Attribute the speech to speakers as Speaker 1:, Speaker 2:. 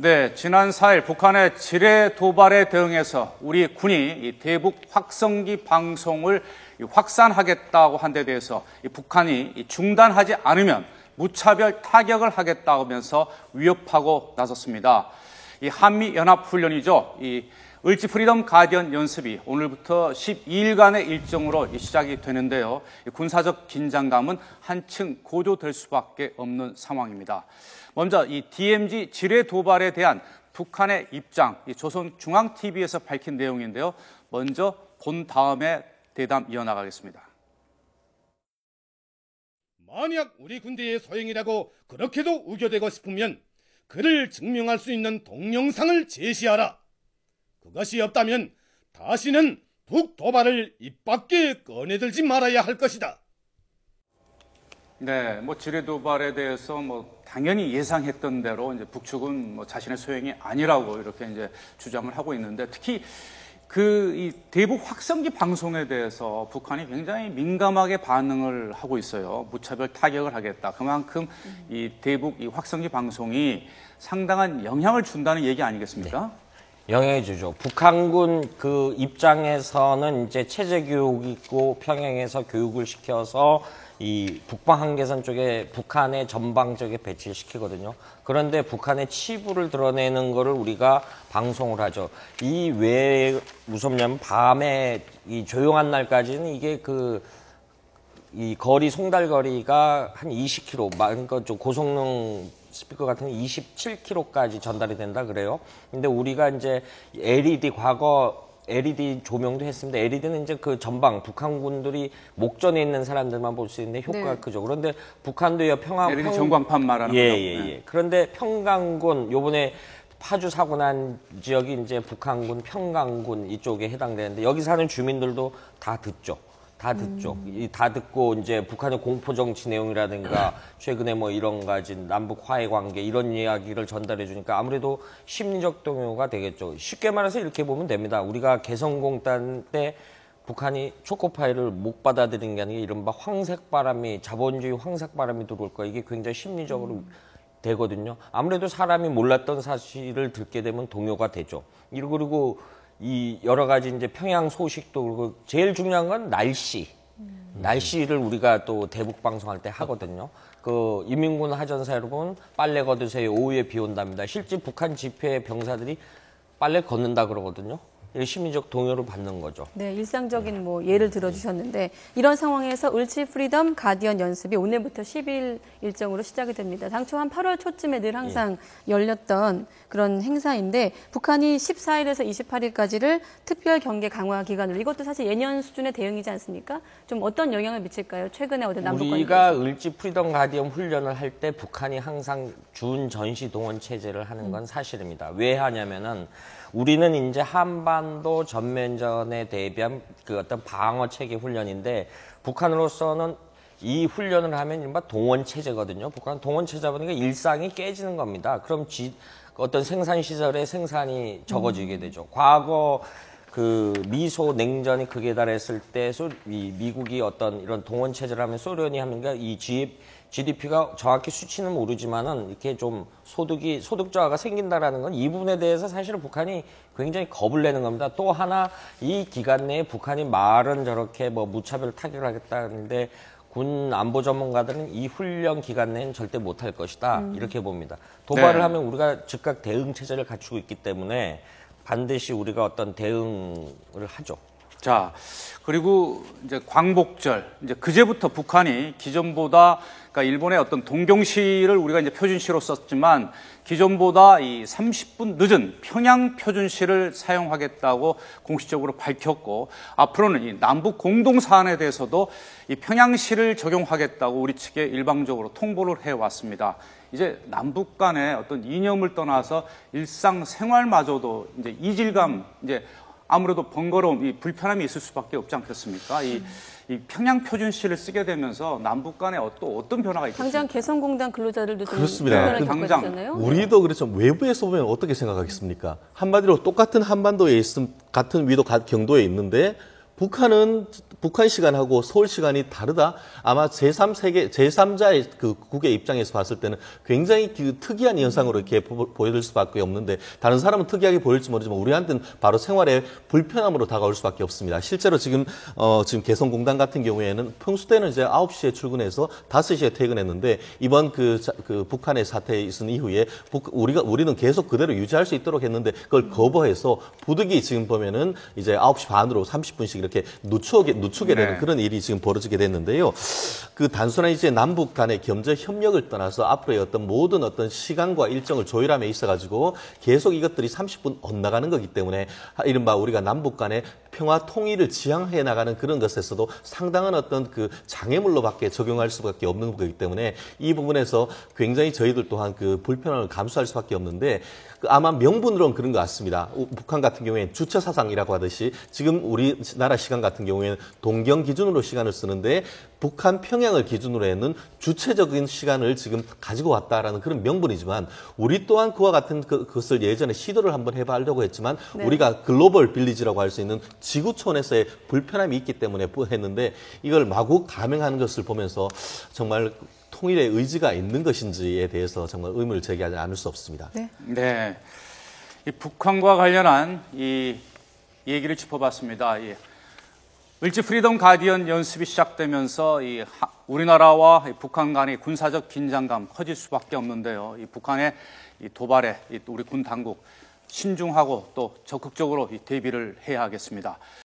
Speaker 1: 네, 지난 4일 북한의 지뢰 도발에 대응해서 우리 군이 이 대북 확성기 방송을 확산하겠다고 한 데 대해서 북한이 중단하지 않으면 무차별 타격을 하겠다고 하면서 위협하고 나섰습니다. 이 한미연합훈련이죠. 이 을지 프리덤 가디언 연습이 오늘부터 12일간의 일정으로 시작이 되는데요. 군사적 긴장감은 한층 고조될 수밖에 없는 상황입니다. 먼저 이 DMZ 지뢰 도발에 대한 북한의 입장, 조선중앙TV에서 밝힌 내용인데요. 먼저 본 다음에 대담 이어나가겠습니다.
Speaker 2: 만약 우리 군대의 소행이라고 그렇게도 우겨대고 싶으면 그를 증명할 수 있는 동영상을 제시하라. 그것이 없다면 다시는 북 도발을 입 밖에 꺼내들지 말아야 할 것이다.
Speaker 1: 네, 지뢰 도발에 대해서 당연히 예상했던 대로 이제 북측은 자신의 소행이 아니라고 이렇게 이제 주장을 하고 있는데, 특히 이 대북 확성기 방송에 대해서 북한이 굉장히 민감하게 반응을 하고 있어요. 무차별 타격을 하겠다. 그만큼 이 대북 이 확성기 방송이 상당한 영향을 준다는 얘기 아니겠습니까?
Speaker 3: 네. 영향을 주죠. 북한군 그 입장에서는 이제 체제 교육이 있고 평양에서 교육을 시켜서 이 북방 한계선 쪽에 북한의 전방 쪽에 배치를 시키거든요. 그런데 북한의 치부를 드러내는 거를 우리가 방송을 하죠. 이 왜 무섭냐면 밤에 이 조용한 날까지는 이게 이 거리 송달거리가 한 20km, 그러니까 좀 고성능 스피커 같은 게 27km까지 전달이 된다 그래요. 근데 우리가 이제 과거 LED 조명도 했습니다. LED는 이제 그 전방 북한군들이 목전에 있는 사람들만 볼 수 있는데 효과가
Speaker 1: 네.
Speaker 3: 크죠. 그런데 북한도요
Speaker 1: LED 전광판 말하는 거죠.
Speaker 3: 예. 그런데 평강군 요번에 파주 사고 난 지역이 이제 북한군 평강군 이쪽에 해당되는데 여기 사는 주민들도 다 듣죠. 다 듣고 이제 북한의 공포 정치 내용이라든가 최근에 이런 가지 남북 화해 관계 이런 이야기를 전달해 주니까 아무래도 심리적 동요가 되겠죠. 쉽게 말해서 이렇게 보면 됩니다. 우리가 개성공단 때 북한이 초코파이를 못 받아들이는 게 아니라 이른바 황색바람이 자본주의 황색바람이 들어올 거야. 이게 굉장히 심리적으로 되거든요. 아무래도 사람이 몰랐던 사실을 듣게 되면 동요가 되죠. 그리고 이 여러 가지 이제 평양 소식도 그렇고 제일 중요한 건 날씨. 날씨를 우리가 또 대북 방송할 때 하거든요. 그 인민군 하전사 여러분 빨래 걷으세요. 오후에 비 온답니다. 실제 북한 집회 병사들이 빨래 걷는다 그러거든요. 심리적 동요를 받는 거죠.
Speaker 4: 네, 일상적인 예를 들어주셨는데 이런 상황에서 을지 프리덤 가디언 연습이 오늘부터 10일 일정으로 시작이 됩니다. 당초 한 8월 초쯤에 늘 항상 열렸던 그런 행사인데 북한이 14일에서 28일까지를 특별 경계 강화 기간으로 이것도 사실 예년 수준의 대응이지 않습니까? 좀 어떤 영향을 미칠까요? 최근에 어떤 남북
Speaker 3: 우리가 을지 프리덤 가디언 훈련을 할 때 북한이 항상 준 전시 동원 체제를 하는 건 사실입니다. 왜 하냐면은 우리는 이제 한반도 전면전에 대비한 그 어떤 방어 체계 훈련인데 북한으로서는 이 훈련을 하면 이른바 동원 체제거든요. 북한은 동원 체제다 보니까 일상이 깨지는 겁니다. 그럼 어떤 생산 시설의 생산이 적어지게 되죠. 과거 그 미소 냉전이 극에 달했을 때 미국이 어떤 이런 동원 체제를 하면 소련이 하는가 이 GDP가 정확히 수치는 모르지만은 이렇게 좀 소득 저하가 생긴다라는 건 이 부분에 대해서 사실은 북한이 굉장히 겁을 내는 겁니다. 또 하나 이 기간 내에 북한이 말은 저렇게 무차별 타격을 하겠다는데 군 안보 전문가들은 이 훈련 기간 내에는 절대 못할 것이다 이렇게 봅니다. 도발을 하면 우리가 즉각 대응 체제를 갖추고 있기 때문에 반드시 우리가 어떤 대응을 하죠.
Speaker 1: 자, 그리고 이제 광복절, 이제 그제부터 북한이 기존보다, 그러니까 일본의 어떤 동경시를 우리가 이제 표준시로 썼지만 기존보다 이 30분 늦은 평양 표준시를 사용하겠다고 공식적으로 밝혔고, 앞으로는 이 남북 공동 사안에 대해서도 이 평양시를 적용하겠다고 우리 측에 일방적으로 통보를 해왔습니다. 이제 남북 간의 어떤 이념을 떠나서 일상 생활마저도 이제 이질감, 이제 아무래도 번거로움, 불편함이 있을 수밖에 없지 않겠습니까? 이 평양 표준시를 쓰게 되면서 남북 간에 또 어떤 변화가 있겠습니까?
Speaker 4: 당장 개성공단 근로자들도 좀
Speaker 5: 그렇습니다.
Speaker 4: 당장
Speaker 5: 우리도 그래서 외부에서 보면 어떻게 생각하겠습니까? 한마디로 똑같은 한반도에 있음 같은 위도 경도에 있는데 북한은 북한 시간하고 서울 시간이 다르다. 아마 제3자의 그 국의 입장에서 봤을 때는 굉장히 그 특이한 현상으로 이렇게 보여질 수밖에 없는데 다른 사람은 특이하게 보일지 모르지만 우리한테는 바로 생활의 불편함으로 다가올 수밖에 없습니다. 실제로 지금 개성공단 같은 경우에는 평소 때는 이제 9시에 출근해서 5시에 퇴근했는데 이번 그 북한의 사태에 있은 이후에 우리는 계속 그대로 유지할 수 있도록 했는데 그걸 거부해서 부득이 지금 보면은 이제 9시 반으로 30분씩 이렇게 늦추게 되는 그런 일이 지금 벌어지게 됐는데요. 그 단순한 이제 남북 간의 경제 협력을 떠나서 앞으로의 어떤 모든 어떤 시간과 일정을 조율함에 있어가지고 계속 이것들이 30분 엇나가는 거기 때문에 이른바 우리가 남북 간의 평화 통일을 지향해 나가는 그런 것에서도 상당한 어떤 그 장애물로밖에 적용할 수밖에 없는 거기 때문에 이 부분에서 굉장히 저희들 또한 그 불편함을 감수할 수밖에 없는데 아마 명분으로는 그런 것 같습니다. 북한 같은 경우에는 주체 사상이라고 하듯이 지금 우리나라 시간 같은 경우에는 동경 기준으로 시간을 쓰는데 북한 평양을 기준으로 해는 주체적인 시간을 지금 가지고 왔다라는 그런 명분이지만 우리 또한 그와 같은 그것을 예전에 시도를 한번 해보려고 했지만
Speaker 4: 네.
Speaker 5: 우리가 글로벌 빌리지라고 할 수 있는 지구촌에서의 불편함이 있기 때문에 했는데 이걸 마구 감행하는 것을 보면서 정말 통일의 의지가 있는 것인지에 대해서 정말 의문을 제기하지 않을 수 없습니다.
Speaker 4: 네.
Speaker 1: 네, 이 북한과 관련한 이 얘기를 짚어봤습니다. 이 을지 프리덤 가디언 연습이 시작되면서 우리나라와 북한 간의 군사적 긴장감 커질 수밖에 없는데요. 이 북한의 이 도발에 우리 군 당국 신중하고 또 적극적으로 대비를 해야 하겠습니다.